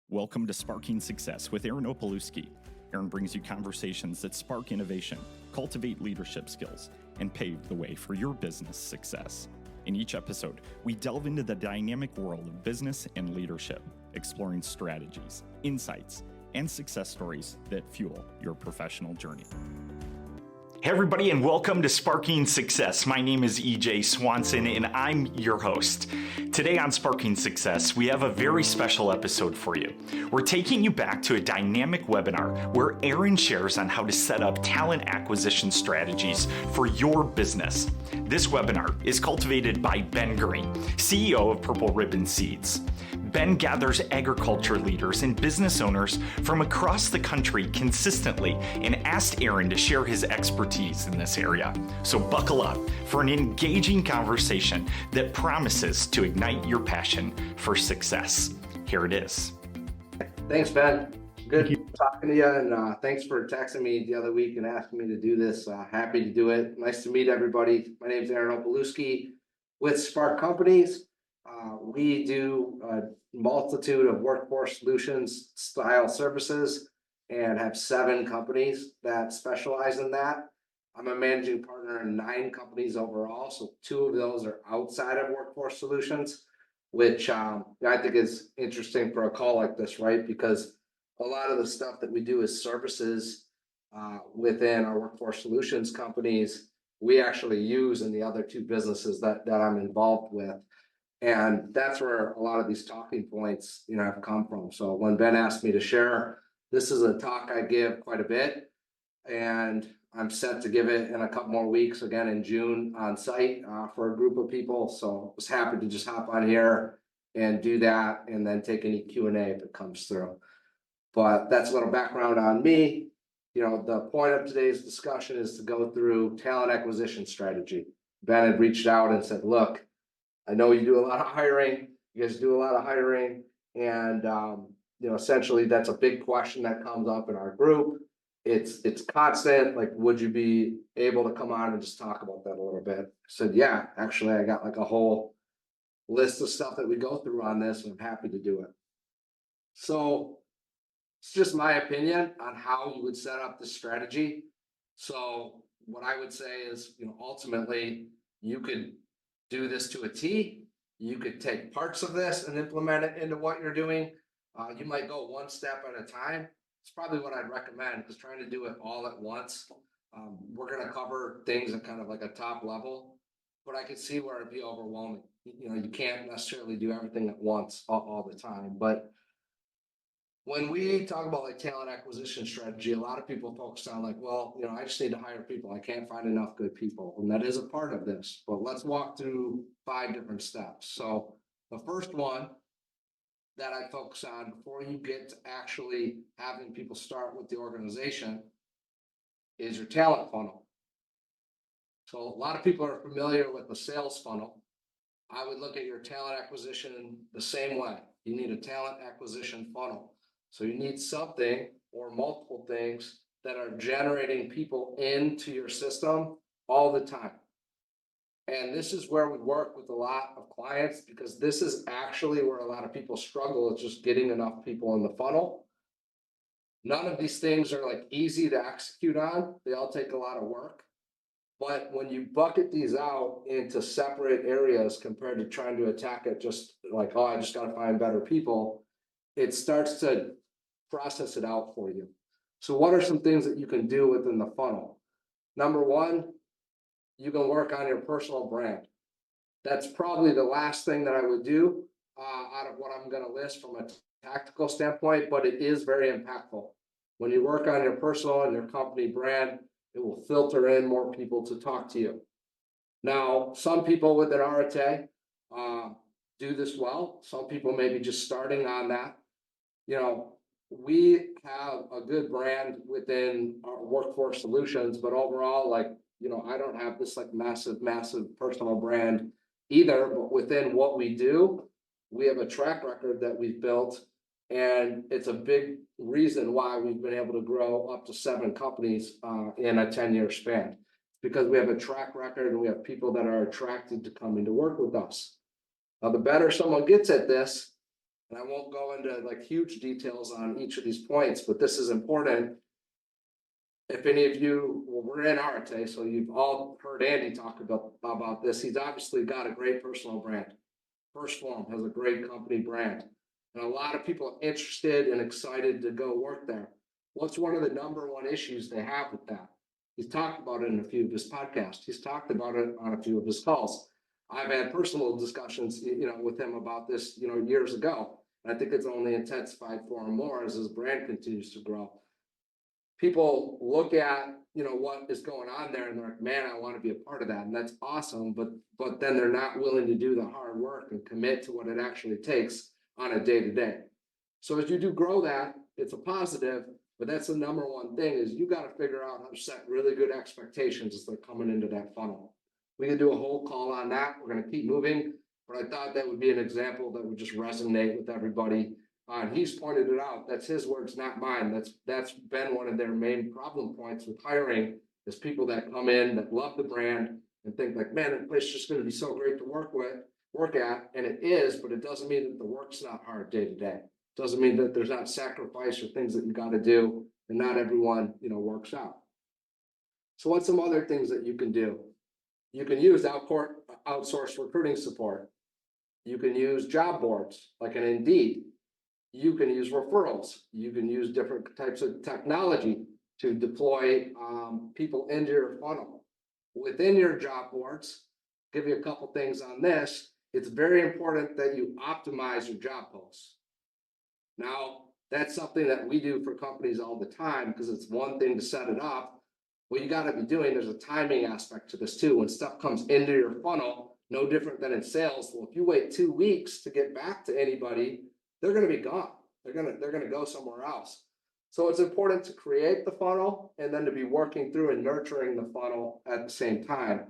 Welcome to Sparking Success with Opalewski. Aaron brings you conversations that spark innovation, cultivate leadership skills, and pave the way for your business success. In each episode, we delve into the dynamic world of business and leadership, exploring strategies, insights, and success stories that fuel your professional journey. Hey everybody, and welcome to Sparking Success. My name is EJ Swanson and I'm your host. Today on Sparking Success, we have a very special episode for you. We're taking you back to a dynamic webinar where Aaron shares on how to set up talent acquisition strategies for your business. This webinar is cultivated by Ben Green, CEO of Purple Ribbon Seeds. Ben gathers agriculture leaders and business owners from across the country consistently and asked Aaron to share his expertise in this area. So buckle up for an engaging conversation that promises to ignite your passion for success. Here it is. Thanks, Ben. Good talking to you, and thanks for texting me the other week and asking me to do this. Happy to do it. Nice to meet everybody. My name is Aaron Opalewski with Spark Companies. We do a multitude of workforce solutions style services and have 7 companies that specialize in that. I'm a managing partner in 9 companies overall, so 2 of those are outside of workforce solutions, which I think is interesting for a call like this, right? Because a lot of the stuff that we do as services within our workforce solutions companies, we actually use in the other 2 businesses that I'm involved with. And that's where a lot of these talking points, have come from. So when Ben asked me to share, this is a talk I give quite a bit, and I'm set to give it in a couple more weeks, again in June on site for a group of people. So I was happy to just hop on here and do that, and then take any Q&A if it comes through. But that's a little background on me. The point of today's discussion is to go through talent acquisition strategy. Ben had reached out and said, look, I know you do a lot of hiring. You guys do a lot of hiring. And, essentially that's a big question that comes up in our group. It's constant. Like, would you be able to come on and just talk about that a little bit? I said, yeah, actually, I got like a whole list of stuff that we go through on this, and I'm happy to do it. So it's just my opinion on how you would set up this strategy. So what I would say is, ultimately you could do this to a T. You could take parts of this and implement it into what you're doing. You might go one step at a time. It's probably what I'd recommend, because trying to do it all at once, we're going to cover things at kind of like a top level, but I could see where it'd be overwhelming. You can't necessarily do everything at once all the time. But when we talk about like talent acquisition strategy, a lot of people focus on like, well, I just need to hire people. I can't find enough good people. And that is a part of this, but let's walk through 5 different steps. So the first one that I focus on before you get to actually having people start with the organization is your talent funnel. So a lot of people are familiar with the sales funnel. I would look at your talent acquisition the same way. You need a talent acquisition funnel. So you need something or multiple things that are generating people into your system all the time. And this is where we work with a lot of clients, because this is actually where a lot of people struggle, is just getting enough people in the funnel. None of these things are like easy to execute on. They all take a lot of work. But when you bucket these out into separate areas compared to trying to attack it just like, oh, I just got to find better people, it starts to process it out for you. So what are some things that you can do within the funnel? Number 1, you can work on your personal brand. That's probably the last thing that I would do out of what I'm going to list from a tactical standpoint, but it is very impactful. When you work on your personal and your company brand, it will filter in more people to talk to you. Now, some people with an RTA do this well. Some people may be just starting on that. We have a good brand within our workforce solutions, but overall, I don't have this like massive personal brand either. But within what we do, we have a track record that we've built, and it's a big reason why we've been able to grow up to 7 companies in a 10-year span, because we have a track record and we have people that are attracted to coming to work with us. Now, the better someone gets at this, And I won't go into like huge details on each of these points, but this is important. If any of you, well, we're in Arte, so you've all heard Andy talk about this. He's obviously got a great personal brand. First Form has a great company brand. And a lot of people are interested and excited to go work there. What's one of the number one issues they have with that? He's talked about it in a few of his podcasts. He's talked about it on a few of his calls. I've had personal discussions, with him about this, years ago. And I think it's only intensified for him more as his brand continues to grow. People look at, what is going on there and they're like, man, I want to be a part of that. And that's awesome. But then they're not willing to do the hard work and commit to what it actually takes on a day to day. So as you do grow that, it's a positive, but that's the number one thing is you got to figure out how to set really good expectations as they're coming into that funnel. We can do a whole call on that. We're going to keep moving, but I thought that would be an example that would just resonate with everybody. And he's pointed it out. That's his words, not mine. That's been one of their main problem points with hiring is people that come in that love the brand and think like, man, that place is just going to be so great to work at. And it is, but it doesn't mean that the work's not hard day to day. Doesn't mean that there's not sacrifice or things that you got to do, and not everyone, works out. So what's some other things that you can do? You can use outsourced recruiting support. You can use job boards like an Indeed. You can use referrals. You can use different types of technology to deploy people into your funnel. Within your job boards, give you a couple things on this. It's very important that you optimize your job posts. Now, that's something that we do for companies all the time because it's one thing to set it up. What you got to be doing, there's a timing aspect to this too. When stuff comes into your funnel, no different than in sales. Well, if you wait 2 weeks to get back to anybody, they're going to be gone. They're going to go somewhere else. So it's important to create the funnel and then to be working through and nurturing the funnel at the same time.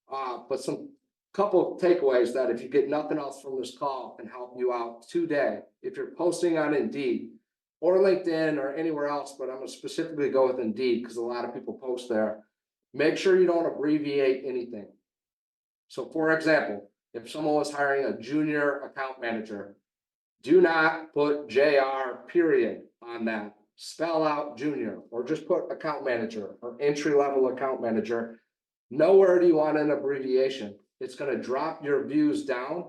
But some couple of takeaways that if you get nothing else from this call can help you out today. If you're posting on Indeed or LinkedIn or anywhere else, but I'm going to specifically go with Indeed because a lot of people post there, make sure you don't abbreviate anything. So for example, if someone was hiring a junior account manager, do not put JR period on that. Spell out junior or just put account manager or entry-level account manager. Nowhere do you want an abbreviation. It's going to drop your views down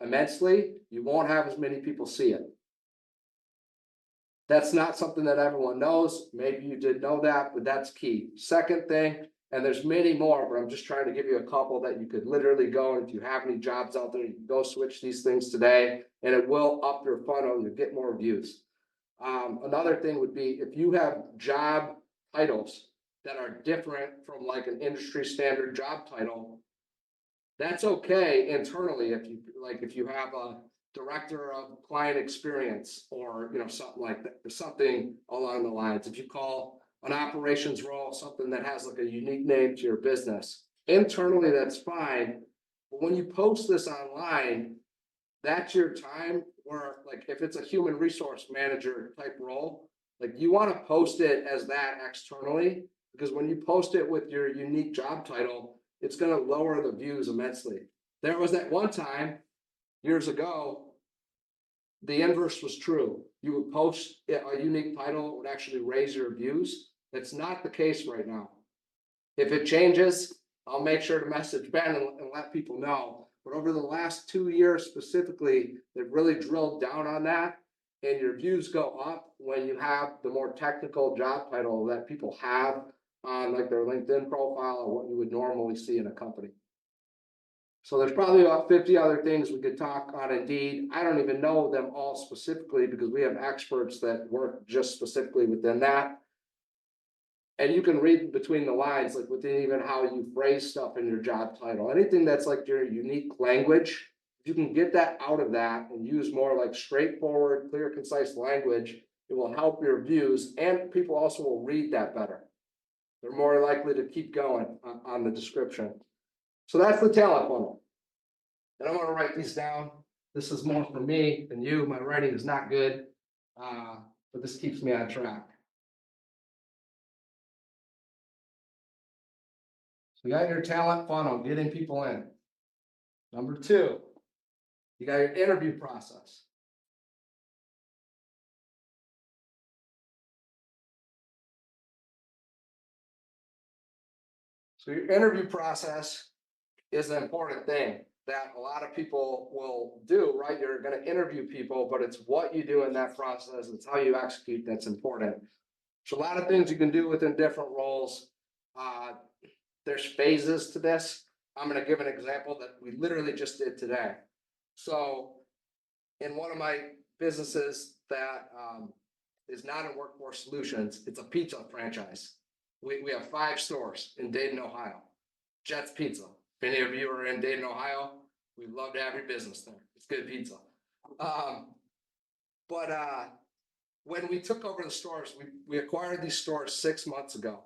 immensely. You won't have as many people see it. That's not something that everyone knows. Maybe you did know that, but that's key. Second thing, and there's many more, but I'm just trying to give you a couple that you could literally go, and if you have any jobs out there, you can go switch these things today, and it will up your funnel. You'll get more views. Another thing would be if you have job titles that are different from like an industry standard job title, that's okay internally. If you have a director of client experience or something like that, or something along the lines. If you call an operations role something that has like a unique name to your business, internally that's fine. But when you post this online, that's your time where, like, if it's a human resource manager type role, like you want to post it as that externally, because when you post it with your unique job title, it's going to lower the views immensely. There was that one time years ago, the inverse was true. You would post a unique title, it would actually raise your views. That's not the case right now. If it changes, I'll make sure to message Ben and let people know. But over the last 2 years specifically, they've really drilled down on that. And your views go up when you have the more technical job title that people have on like their LinkedIn profile or what you would normally see in a company. So there's probably about 50 other things we could talk on Indeed. I don't even know them all specifically because we have experts that work just specifically within that. And you can read between the lines, like within even how you phrase stuff in your job title. Anything that's like your unique language, if you can get that out of that and use more like straightforward, clear, concise language, it will help your views, and people also will read that better. They're more likely to keep going on the description. So that's the talent funnel. And I'm going to write these down. This is more for me than you. My writing is not good, but this keeps me on track. So you got your talent funnel, getting people in. Number 2, you got your interview process. So your interview process is an important thing that a lot of people will do, right? You're going to interview people, but it's what you do in that process. It's how you execute that's important. So a lot of things you can do within different roles. Uh, there's phases to this. I'm going to give an example that we literally just did today. So in one of my businesses that is not in Workforce Solutions, it's a pizza franchise. We have 5 stores in Dayton, Ohio. Jets Pizza. If any of you are in Dayton, Ohio, we'd love to have your business there. It's good pizza. When we took over the stores, we acquired these stores 6 months ago.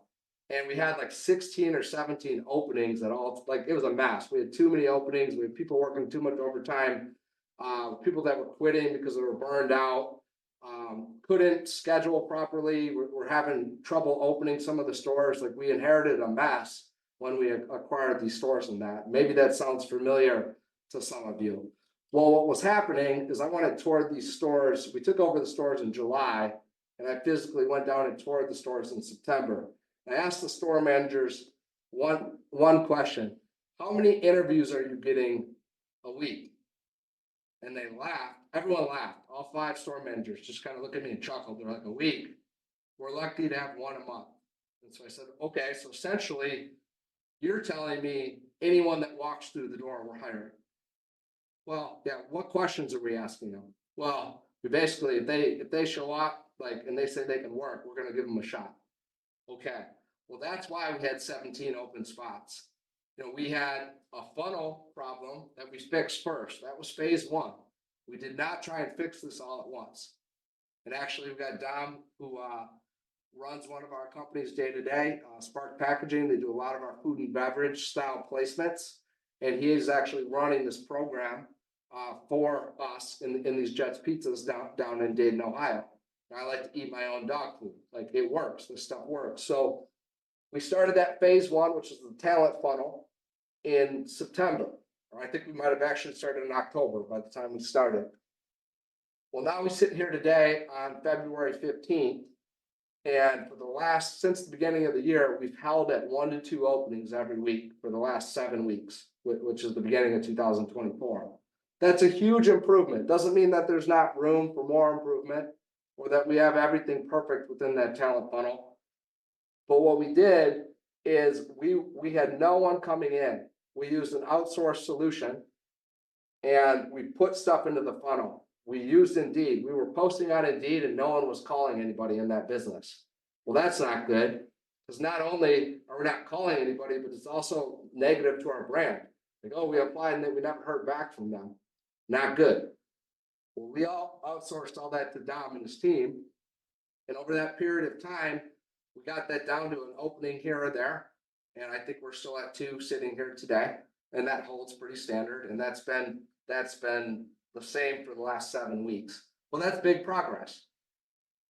And we had like 16 or 17 openings at all. Like it was a mess. We had too many openings. We had people working too much overtime. People that were quitting because they were burned out. Couldn't schedule properly. We're having trouble opening some of the stores. Like we inherited a mess when we acquired these stores and that. Maybe that sounds familiar to some of you. Well, what was happening is I went and toured these stores. We took over the stores in July, and I physically went down and toured the stores in September. I asked the store managers one question: how many interviews are you getting a week? And they laughed. Everyone laughed. All 5 store managers just kind of looked at me and chuckled. They're like, a week? We're lucky to have 1 a month. And so I said, okay, so essentially you're telling me anyone that walks through the door, we're hiring. Well, yeah, what questions are we asking them? Well, we basically, if they show up, like, and they say they can work, we're gonna give them a shot. Okay, well, that's why we had 17 open spots. You know, we had a funnel problem that we fixed first. That was phase 1. We did not try and fix this all at once. And actually, we've got Dom, who runs one of our companies day to day, Spark Packaging. They do a lot of our food and beverage style placements. And he is actually running this program for us in these Jets Pizzas down in Dayton, Ohio. And I like to eat my own dog food. Like it works. This stuff works. So we started that phase 1, which is the talent funnel, in September. Or I think we might have actually started in October by the time we started. Well, now we sit here today on February 15th. And for the last, since the beginning of the year, we've held at 1 to 2 openings every week for the last 7 weeks, which is the beginning of 2024. That's a huge improvement. Doesn't mean that there's not room for more improvement or that we have everything perfect within that talent funnel. But what we did is we had no one coming in. We used an outsourced solution and we put stuff into the funnel. We used Indeed. We were posting on Indeed and no one was calling anybody in that business. Well, that's not good, because not only are we not calling anybody, but it's also negative to our brand. Like, oh, we applied and then we never heard back from them. Not good. Well, we all outsourced all that to Dom and his team. And over that period of time, we got that down to an opening here or there. And I think we're still at 2 sitting here today. And that holds pretty standard. And that's been the same for the last 7 weeks. Well, that's big progress.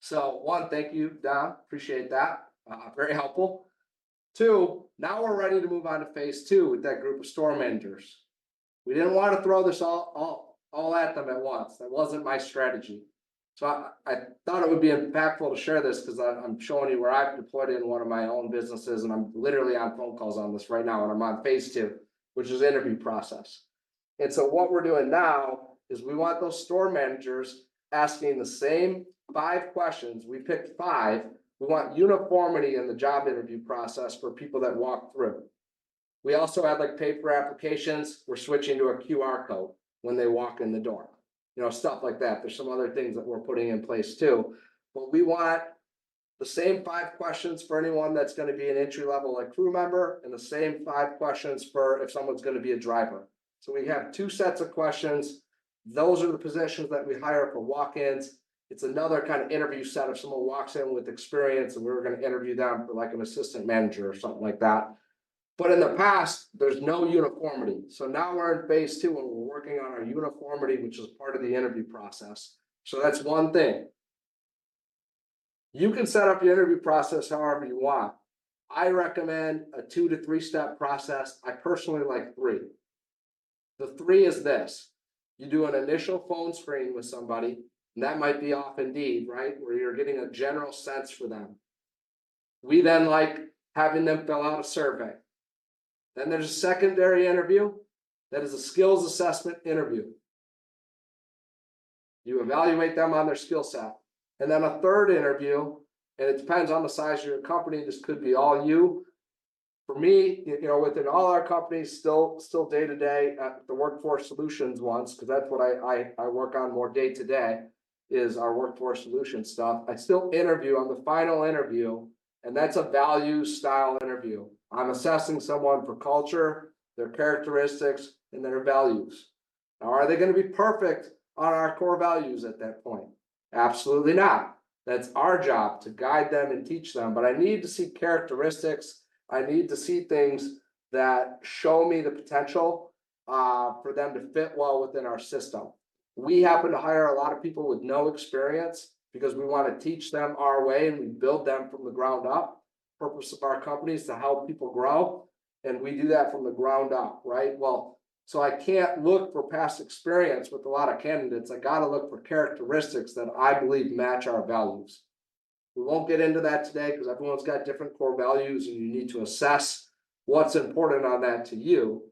So 1, thank you, Dom. Appreciate that. Very helpful. 2, now we're ready to move on to phase 2 with that group of store managers. We didn't want to throw this all at them at once. That wasn't my strategy. So I thought it would be impactful to share this because I'm showing you where I've deployed it in one of my own businesses, and I'm literally on phone calls on this right now, and I'm on phase 2, which is interview process. And so what we're doing now is we want those store managers asking the same 5 questions. We picked 5. We want uniformity in the job interview process for people that walk through. We also had like paper applications. We're switching to a QR code when they walk in the door. You know, stuff like that. There's some other things that we're putting in place too. But we want the same 5 questions for anyone that's going to be an entry level like crew member, and the same 5 questions for if someone's going to be a driver. So we have 2 sets of questions. Those are the positions that we hire for walk-ins. It's another kind of interview set if someone walks in with experience and we were going to interview them for like an assistant manager or something like that. But in the past, there's no uniformity. So now we're in phase 2 and we're working on our uniformity, which is part of the interview process. So that's one thing. You can set up your interview process however you want. I recommend a 2 to 3 step process. I personally like 3. The 3 is this: you do an initial phone screen with somebody, and that might be off Indeed, right? Where you're getting a general sense for them. We then like having them fill out a survey. Then there's a secondary interview. That is a skills assessment interview. You evaluate them on their skill set. And then a third interview, and it depends on the size of your company. This could be all you. For me, within all our companies, still day to day at the workforce solutions ones, because that's what I work on more day to day, is our workforce solution stuff. I still interview on the final interview, and that's a values style interview. I'm assessing someone for culture, their characteristics, and their values. Now, are they going to be perfect on our core values at that point? Absolutely not. That's our job to guide them and teach them. But I need to see characteristics. I need to see things that show me the potential for them to fit well within our system. We happen to hire a lot of people with no experience because we want to teach them our way, and we build them from the ground up. Purpose of our company is to help people grow, and we do that from the ground up, right? Well, so I can't look for past experience with a lot of candidates. I got to look for characteristics that I believe match our values. We won't get into that today because everyone's got different core values, and you need to assess what's important on that to you.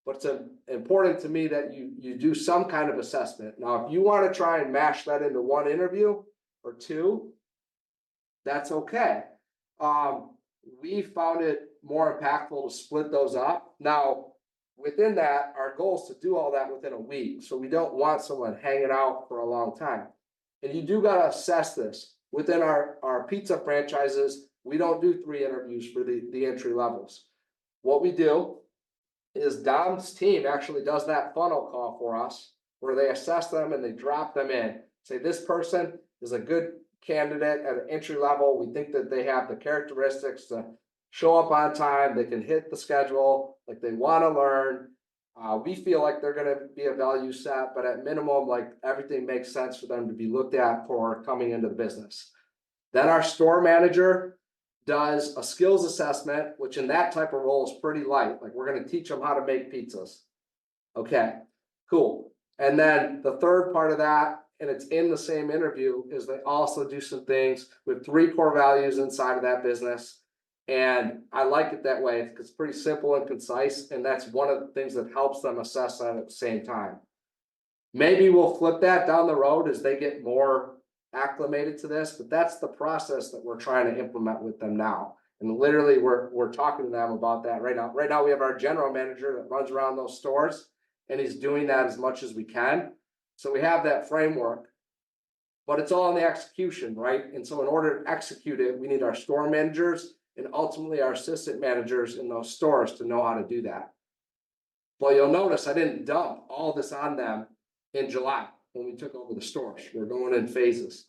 But it's important to me that you do some kind of assessment. Now, if you want to try and mash that into one interview or two, that's okay. We found it more impactful to split those up. Now, within that, our goal is to do all that within a week. So we don't want someone hanging out for a long time. And you do got to assess this. Within our pizza franchises, we don't do 3 interviews for the entry levels. What we do is Dom's team actually does that funnel call for us, where they assess them and they drop them in. Say, this person is a good candidate at an entry level. We think that they have the characteristics to show up on time. They can hit the schedule, like they want to learn. We feel like they're going to be a value set, but at minimum, like everything makes sense for them to be looked at for coming into the business. Then our store manager does a skills assessment, which in that type of role is pretty light. Like, we're going to teach them how to make pizzas. Okay, cool. And then the third part of that, and it's in the same interview, is they also do some things with 3 core values inside of that business. And I like it that way because it's pretty simple and concise. And that's one of the things that helps them assess that at the same time. Maybe we'll flip that down the road as they get more acclimated to this, but that's the process that we're trying to implement with them now. And literally we're talking to them about that right now. Right now we have our general manager that runs around those stores, and he's doing that as much as we can. So we have that framework, but it's all in the execution, right? And so in order to execute it, we need our store managers and ultimately our assistant managers in those stores to know how to do that. Well, you'll notice I didn't dump all this on them in July when we took over the stores. We're going in phases.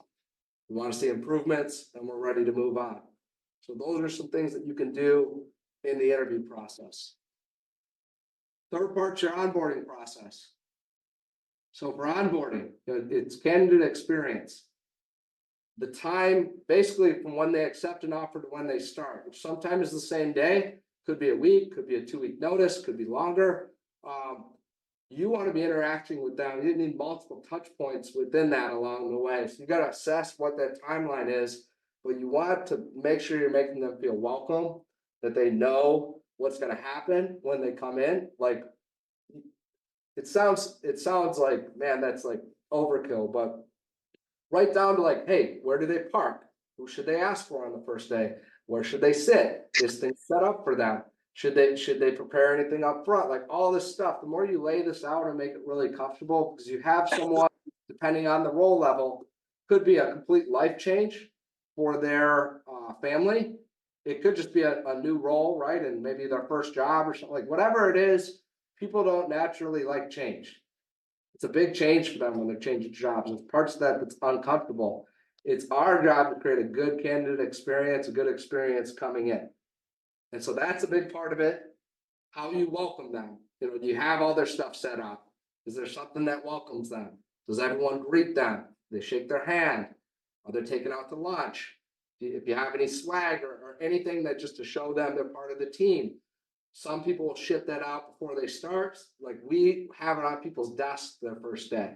We want to see improvements, and we're ready to move on. So those are some things that you can do in the interview process. Third part's your onboarding process. So for onboarding, it's candidate experience. The time basically from when they accept an offer to when they start, which sometimes is the same day, could be a week, could be a 2-week notice, could be longer. You want to be interacting with them. You need multiple touch points within that along the way. So you got to assess what that timeline is, but you want to make sure you're making them feel welcome, that they know what's going to happen when they come in. Like, it sounds like, man, that's like overkill, but right down to like, hey, where do they park? Who should they ask for on the first day? Where should they sit? Is things set up for them? Should they prepare anything up front? Like all this stuff, the more you lay this out and make it really comfortable, because you have someone, depending on the role level, could be a complete life change for their family. It could just be a new role, right? And maybe their first job or something, like whatever it is, people don't naturally like change. It's a big change for them when they're changing jobs. There's parts of that that's uncomfortable. It's our job to create a good candidate experience, a good experience coming in. And so that's a big part of it. How you welcome them. Do you have all their stuff set up? Is there something that welcomes them? Does everyone greet them? Do they shake their hand? Are they taken out to lunch? If you have any swag or anything that just to show them they're part of the team. Some people will ship that out before they start. Like we have it on people's desks their first day.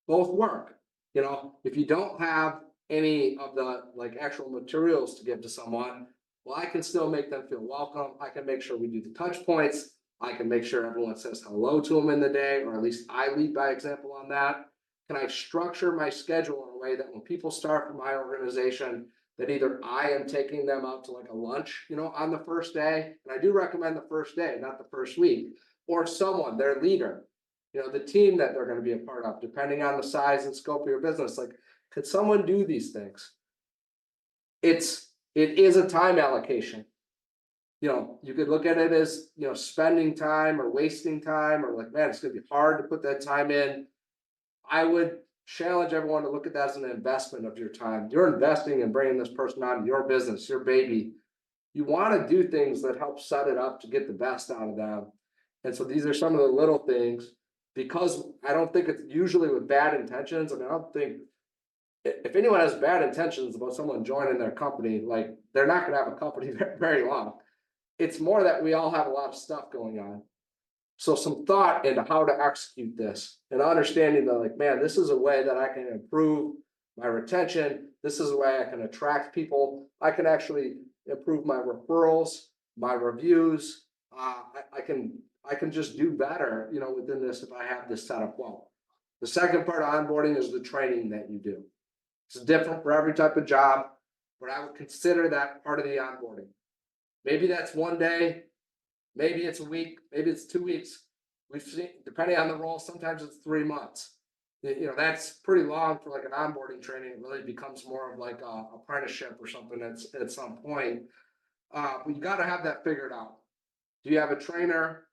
Both work. If you don't have any of the like actual materials to give to someone, Well, I can still make them feel welcome. I can make sure we do the touch points. I can make sure everyone says hello to them in the day, or at least I lead by example on that. Can I structure my schedule in a way that when people start from my organization, that either I am taking them out to like a lunch, on the first day, and I do recommend the first day, not the first week, or someone, their leader, the team that they're going to be a part of, depending on the size and scope of your business. Like, could someone do these things? It is a time allocation. You could look at it as, spending time or wasting time, or like, man, it's going to be hard to put that time in. I would challenge everyone to look at that as an investment of your time. You're investing in bringing this person on your business, your baby. You want to do things that help set it up to get the best out of them. And so these are some of the little things, because I don't think it's usually with bad intentions. I mean, I don't think if anyone has bad intentions about someone joining their company, like, they're not going to have a company very long. It's more that we all have a lot of stuff going on. So some thought into how to execute this, and understanding that, like, man, this is a way that I can improve my retention. This is a way I can attract people. I can actually improve my referrals, my reviews. I can just do better, within this if I have this set up well. The second part of onboarding is the training that you do. It's different for every type of job, but I would consider that part of the onboarding. Maybe that's one day, maybe it's a week, maybe it's 2 weeks. We've seen, depending on the role, sometimes it's 3 months. That's pretty long for like an onboarding training. It really becomes more of like a apprenticeship or something at some point. But you got to have that figured out. Do you have a trainer?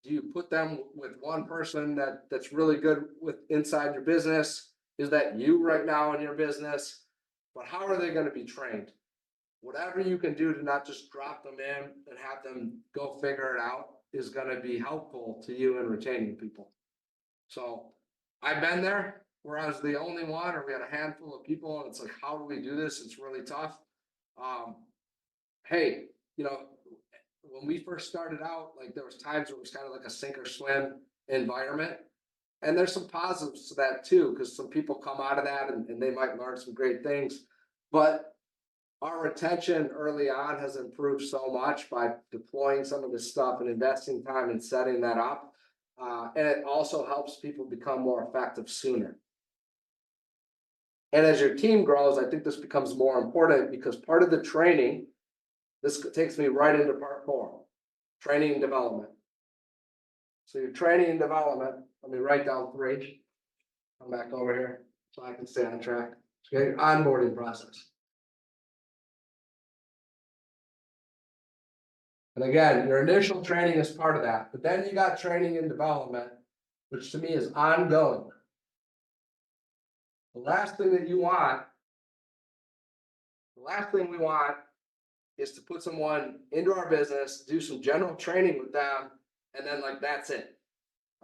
Do you put them with one person that's really good with inside your business? Is that you right now in your business? But how are they going to be trained? Whatever you can do to not just drop them in and have them go figure it out is going to be helpful to you in retaining people. So I've been there where I was the only one, or we had a handful of people, and it's like, how do we do this? It's really tough. Hey, when we first started out, like, there was times where it was kind of like a sink or swim environment. And there's some positives to that too, because some people come out of that and they might learn some great things. But our retention early on has improved so much by deploying some of this stuff and investing time in setting that up. And it also helps people become more effective sooner. And as your team grows, I think this becomes more important, because part of the training, this takes me right into part 4, training and development. So your training and development, let me write down 3. Come back over here so I can stay on track. Okay, onboarding process. And again, your initial training is part of that, but then you got training and development, which to me is ongoing. The last thing we want is to put someone into our business, do some general training with them, and then, like, that's it.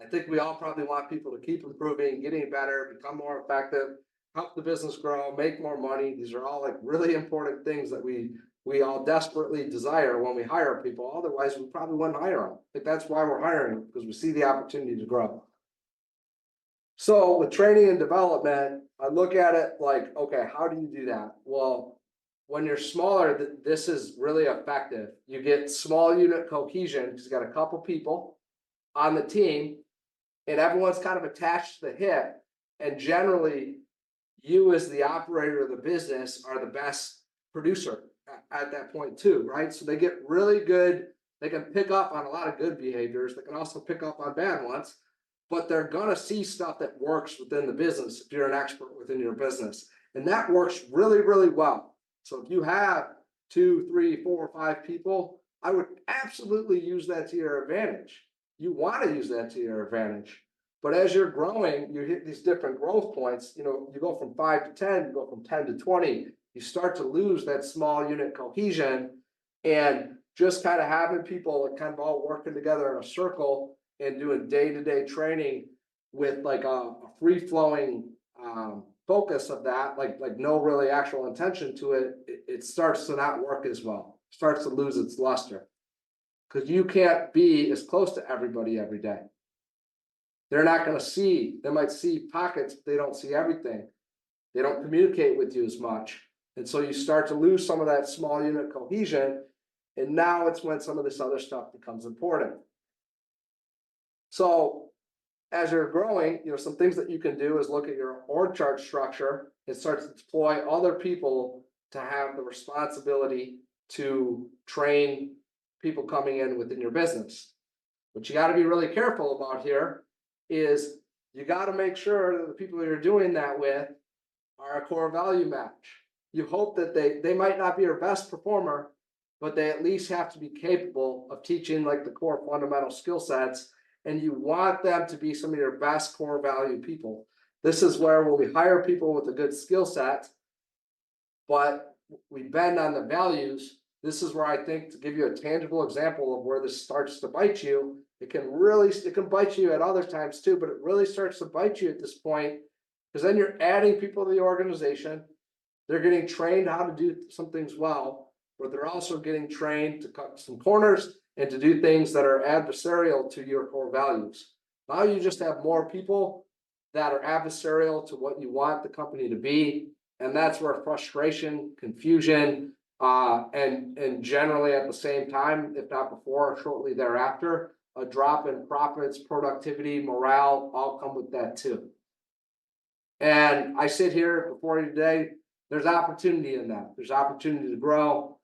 I think we all probably want people to keep improving, getting better, become more effective, help the business grow, make more money. These are all like really important things that we all desperately desire when we hire people. Otherwise, we probably wouldn't hire them. Like, that's why we're hiring, because we see the opportunity to grow. So with training and development, I look at it like, okay, how do you do that? Well, when you're smaller, this is really effective. You get small unit cohesion because you got a couple people on the team and everyone's kind of attached to the hip. And generally, you as the operator of the business are the best producer at that point too, right? So they get really good. They can pick up on a lot of good behaviors. They can also pick up on bad ones, but they're going to see stuff that works within the business if you're an expert within your business. And that works really, really well. So if you have 2, 3, 4, 5 people, I would absolutely use that to your advantage. You want to use that to your advantage. But as you're growing, you hit these different growth points. You go from 5 to 10, you go from 10 to 20. You start to lose that small unit cohesion, and just kind of having people kind of all working together in a circle and doing day-to-day training with like a free-flowing focus of that, like no really actual intention to it, it starts to not work as well. It starts to lose its luster, because you can't be as close to everybody every day. They're not going to see, they might see pockets, but they don't see everything. They don't communicate with you as much. And so you start to lose some of that small unit cohesion, And now it's when some of this other stuff becomes important. So as you're growing, some things that you can do is look at your org chart structure and start to deploy other people to have the responsibility to train people coming in within your business. What you got to be really careful about here is you got to make sure that the people you're doing that with are a core value match. You hope that they might not be your best performer, but they at least have to be capable of teaching like the core fundamental skill sets, and you want them to be some of your best core value people. This is where when we hire people with a good skill set, but we bend on the values, this is where I think, to give you a tangible example of where this starts to bite you, it can bite you at other times too, but it really starts to bite you at this point, because then you're adding people to the organization. They're getting trained how to do some things well, but they're also getting trained to cut some corners and to do things that are adversarial to your core values. Now you just have more people that are adversarial to what you want the company to be. And that's where frustration, confusion, and generally at the same time, if not before or shortly thereafter, a drop in profits, productivity, morale, all come with that too. And I sit here before you today, there's opportunity in that. There's opportunity to grow.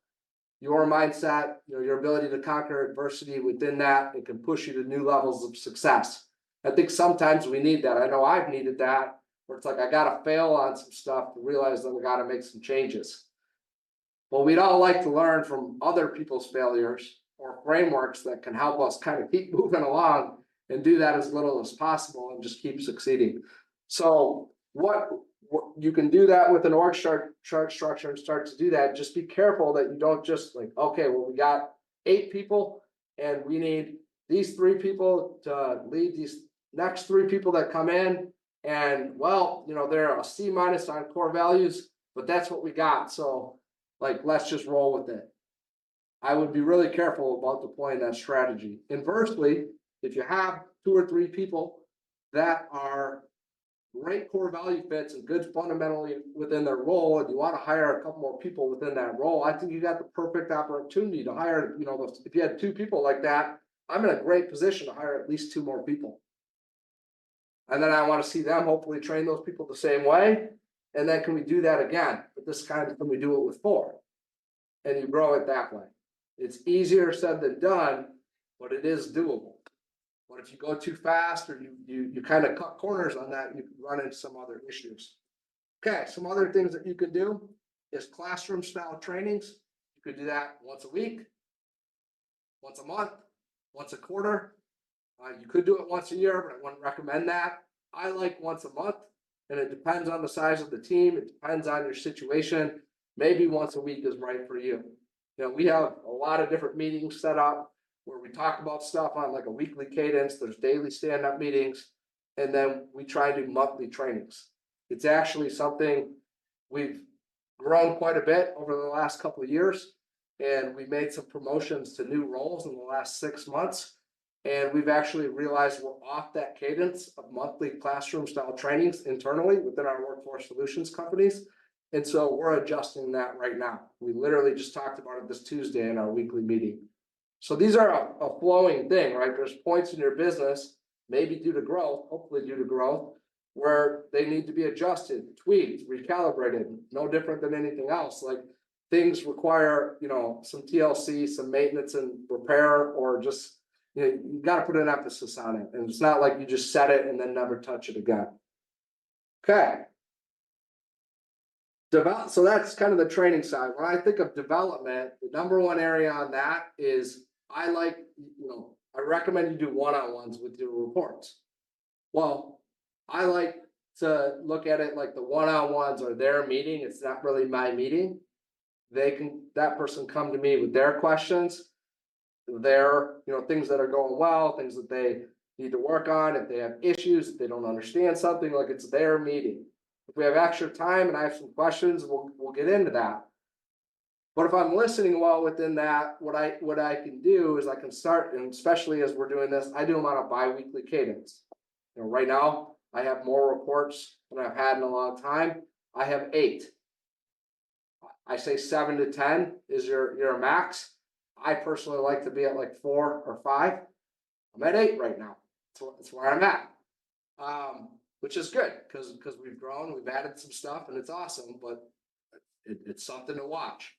Your mindset, your ability to conquer adversity within that, it can push you to new levels of success. I think sometimes we need that. I know I've needed that, where it's like I got to fail on some stuff to realize that we got to make some changes. Well, we'd all like to learn from other people's failures or frameworks that can help us kind of keep moving along and do that as little as possible and just keep succeeding. So what you can do that with an org chart structure and start to do that. Just be careful that you don't just like, okay, well, we got 8 people and we need these 3 people to lead these next 3 people that come in. And well, they're a C- on core values, but that's what we got. So like, let's just roll with it. I would be really careful about deploying that strategy. Inversely, if you have 2 or 3 people that are great core value fits and good fundamentally within their role, and you want to hire a couple more people within that role, I think you got the perfect opportunity to hire, if you had 2 people like that, I'm in a great position to hire at least 2 more people. And then I want to see them hopefully train those people the same way. And then can we do that again? But this kind of, can we do it with 4? And you grow it that way. It's easier said than done, but it is doable. But if you go too fast or you kind of cut corners on that, you can run into some other issues. Okay, some other things that you can do is classroom style trainings. You could do that once a week, once a month, once a quarter. You could do it once a year, but I wouldn't recommend that. I like once a month, and it depends on the size of the team. It depends on your situation. Maybe once a week is right for you. We have a lot of different meetings set up where we talk about stuff on like a weekly cadence. There's daily stand-up meetings, and then we try to do monthly trainings. It's actually something we've grown quite a bit over the last couple of years, and we made some promotions to new roles in the last 6 months. And we've actually realized we're off that cadence of monthly classroom style trainings internally within our workforce solutions companies. And so we're adjusting that right now. We literally just talked about it this Tuesday in our weekly meeting. So these are a flowing thing, right? There's points in your business, maybe due to growth, hopefully due to growth, where they need to be adjusted, tweaked, recalibrated, no different than anything else. Like things require, some TLC, some maintenance and repair, or just, you got to put an emphasis on it. And it's not like you just set it and then never touch it again. Okay. So that's kind of the training side. When I think of development, the number one area on that is I recommend you do one-on-ones with your reports. Well, I like to look at it like the one-on-ones are their meeting. It's not really my meeting. That person come to me with their questions, their, things that are going well, things that they need to work on. If they have issues, if they don't understand something, like it's their meeting. If we have extra time and I have some questions, we'll get into that. But if I'm listening well within that, what I can do is I can start, and especially as we're doing this, I do them on a bi-weekly cadence. Right now I have more reports than I've had in a long time. I have 8. I say 7 to 10 is your max. I personally like to be at like 4 or 5. I'm at 8 right now. That's where I'm at. Which is good because we've grown, we've added some stuff, and it's awesome. But it's something to watch.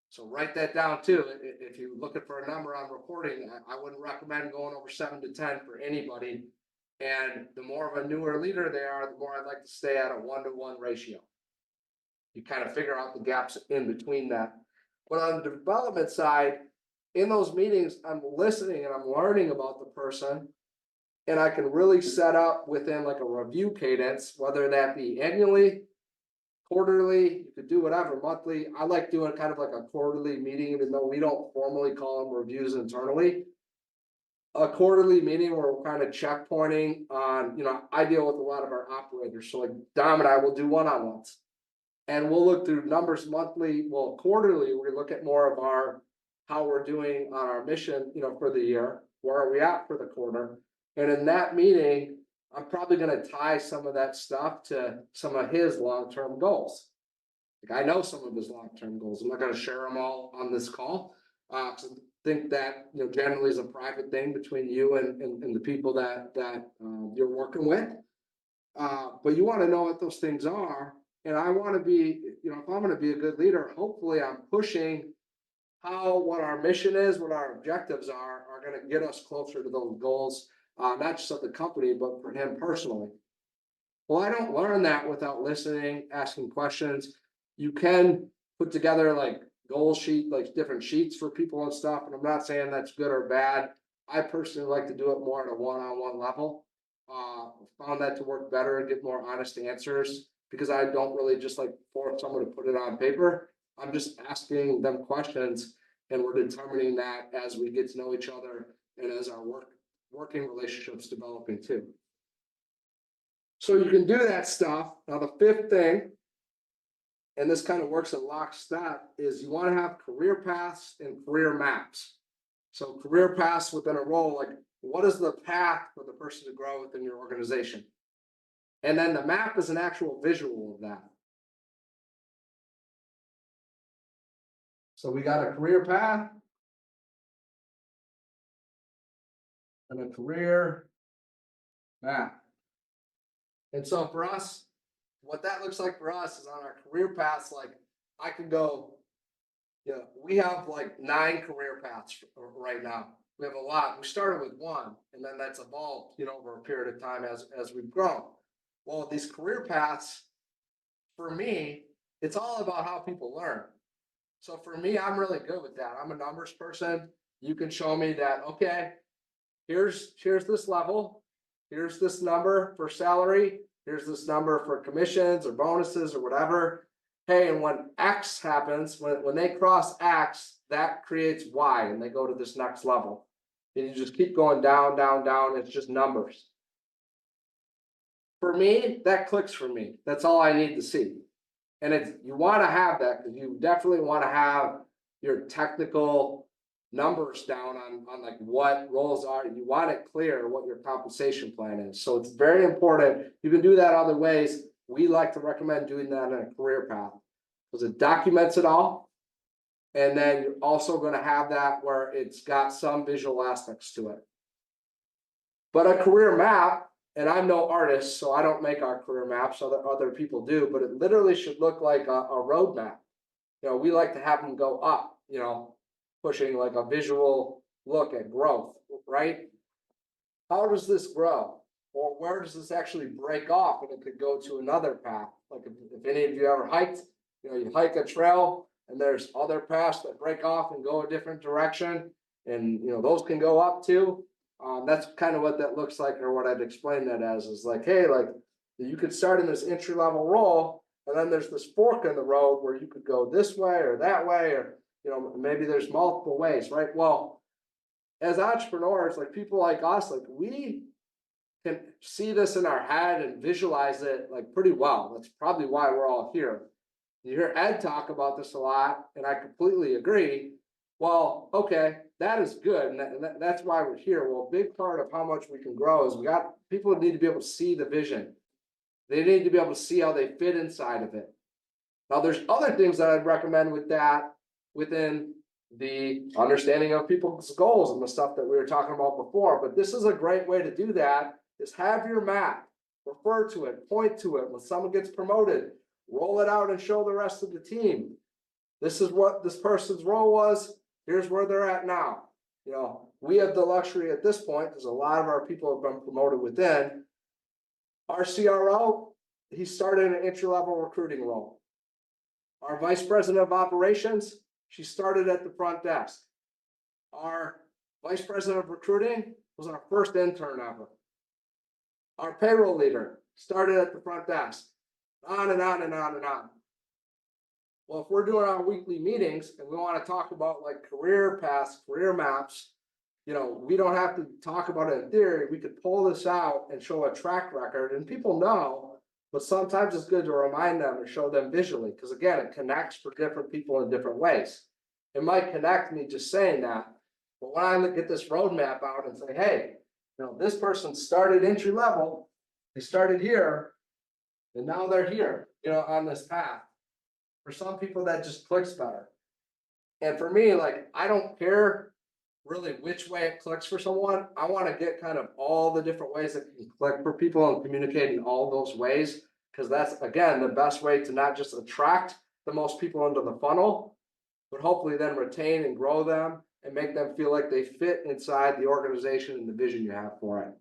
So write that down too. If you're looking for a number on reporting, I wouldn't recommend going over 7 to 10 for anybody. And the more of a newer leader they are, the more I'd like to stay at a 1-to-1 ratio. You kind of figure out the gaps in between that. But on the development side, in those meetings, I'm listening and I'm learning about the person. And I can really set up within like a review cadence, whether that be annually, quarterly, you could do whatever, monthly. I like doing kind of like a quarterly meeting, even though we don't formally call them reviews internally. A quarterly meeting where we're kind of checkpointing on, I deal with a lot of our operators. So like Dom and I will do one-on-ones. And we'll look through numbers monthly. Well, quarterly, we look at more of how we're doing on our mission, for the year. Where are we at for the quarter? And in that meeting, I'm probably going to tie some of that stuff to some of his long-term goals. Like I know some of his long-term goals. I'm not going to share them all on this call. I think that generally is a private thing between you and the people that you're working with. But you want to know what those things are. And I want to be, if I'm going to be a good leader, hopefully I'm pushing what our mission is, what our objectives are going to get us closer to those goals. Not just of the company, but for him personally. Well, I don't learn that without listening, asking questions. You can put together like goal sheet, like different sheets for people and stuff. And I'm not saying that's good or bad. I personally like to do it more at a one-on-one level. Found that to work better and get more honest answers because I don't really just like force someone to put it on paper. I'm just asking them questions and we're determining that as we get to know each other and as our working relationships developing too. So you can do that stuff. Now the fifth thing, and this kind of works in lockstep, is you want to have career paths and career maps. So career paths within a role, like what is the path for the person to grow within your organization? And then the map is an actual visual of that. So we got a career path and a career map. And so for us, what that looks like for us is on our career paths, like I could go, we have like 9 career paths right now. We have a lot. We started with 1, and then that's evolved, over a period of time as we've grown. Well, these career paths, for me, it's all about how people learn. So for me, I'm really good with that. I'm a numbers person. You can show me that, okay, here's this level, here's this number for salary, here's this number for commissions or bonuses or whatever. Hey, and when X happens, when they cross X, that creates Y and they go to this next level. And you just keep going down, down, down. It's just numbers. For me, that clicks for me. That's all I need to see. And you want to have that because you definitely want to have your technical numbers down on like what roles are. You want it clear what your compensation plan is. So it's very important. You can do that other ways. We like to recommend doing that in a career path because it documents it all. And then you're also going to have that where it's got some visual aspects to it. But a career map, and I'm no artist, so I don't make our career maps, other people do, but it literally should look like a roadmap. We like to have them go up, pushing like a visual look at growth, right? How does this grow? Or where does this actually break off and it could go to another path? Like if any of you ever hiked, you hike a trail and there's other paths that break off and go a different direction. And, those can go up too. That's kind of what that looks like, or what I'd explain that as is like, hey, like you could start in this entry level role and then there's this fork in the road where you could go this way or that way, or, maybe there's multiple ways, right? Well, as entrepreneurs, like people like us, like we can see this in our head and visualize it like pretty well. That's probably why we're all here. You hear Ed talk about this a lot, and I completely agree. Well, okay, that is good, and that's why we're here. Well, a big part of how much we can grow is people need to be able to see the vision. They need to be able to see how they fit inside of it. Now, there's other things that I'd recommend with that within the understanding of people's goals and the stuff that we were talking about before. But this is a great way to do that, is have your map, refer to it, point to it. When someone gets promoted, roll it out and show the rest of the team. This is what this person's role was. Here's where they're at now. You know, we have the luxury at this point, because a lot of our people have been promoted within. Our CRO, he started an entry-level recruiting role. Our vice president of operations, she started at the front desk. Our vice president of recruiting was our first intern ever. Our payroll leader started at the front desk. On and on and on and on. Well, if we're doing our weekly meetings and we want to talk about like career paths, career maps, you know, we don't have to talk about it in theory. We could pull this out and show a track record, and people know, but sometimes it's good to remind them and show them visually, because again, it connects for different people in different ways. It might connect me just saying that, but when I look at this roadmap out and say, hey, you know, this person started entry level, they started here, and now they're here, you know, on this path. For some people, that just clicks better. And for me, like, I don't care really which way it clicks for someone. I want to get kind of all the different ways that can click for people and communicate in all those ways, because that's, again, the best way to not just attract the most people into the funnel, but hopefully then retain and grow them and make them feel like they fit inside the organization and the vision you have for it.